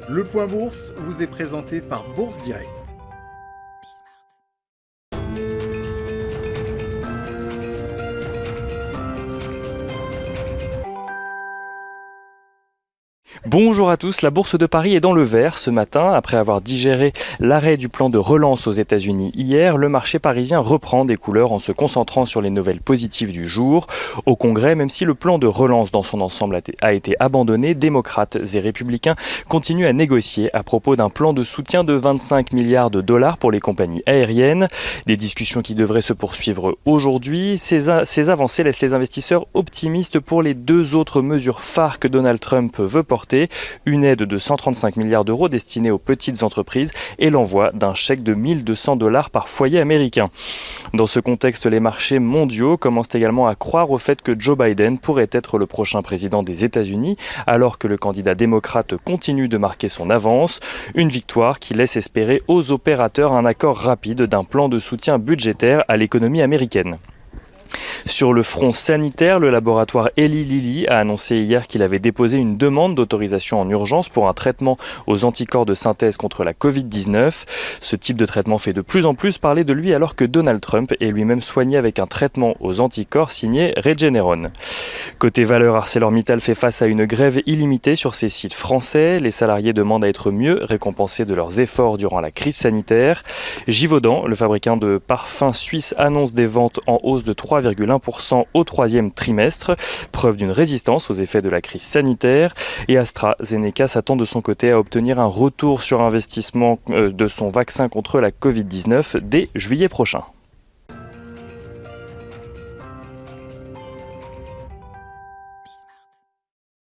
Le Point Bourse vous est présenté par Bourse Direct. Bonjour à tous, la Bourse de Paris est dans le vert ce matin. Après avoir digéré l'arrêt du plan de relance aux États-Unis hier, le marché parisien reprend des couleurs en se concentrant sur les nouvelles positives du jour. Au Congrès, même si le plan de relance dans son ensemble a été abandonné, démocrates et républicains continuent à négocier à propos d'un plan de soutien de 25 milliards de dollars pour les compagnies aériennes. Des discussions qui devraient se poursuivre aujourd'hui. Ces avancées laissent les investisseurs optimistes pour les deux autres mesures phares que Donald Trump veut porter. Une aide de 135 milliards d'euros destinée aux petites entreprises et l'envoi d'un chèque de 1 200 dollars par foyer américain. Dans ce contexte, les marchés mondiaux commencent également à croire au fait que Joe Biden pourrait être le prochain président des États-Unis, alors que le candidat démocrate continue de marquer son avance. Une victoire qui laisse espérer aux opérateurs un accord rapide d'un plan de soutien budgétaire à l'économie américaine. Sur le front sanitaire, le laboratoire Eli Lilly a annoncé hier qu'il avait déposé une demande d'autorisation en urgence pour un traitement aux anticorps de synthèse contre la Covid-19. Ce type de traitement fait de plus en plus parler de lui alors que Donald Trump est lui-même soigné avec un traitement aux anticorps signé Regeneron. Côté valeur, ArcelorMittal fait face à une grève illimitée sur ses sites français. Les salariés demandent à être mieux récompensés de leurs efforts durant la crise sanitaire. Givaudan, le fabricant de parfums suisse, annonce des ventes en hausse de 3,1% au troisième trimestre, preuve d'une résistance aux effets de la crise sanitaire. Et AstraZeneca s'attend de son côté à obtenir un retour sur investissement de son vaccin contre la Covid-19 dès juillet prochain.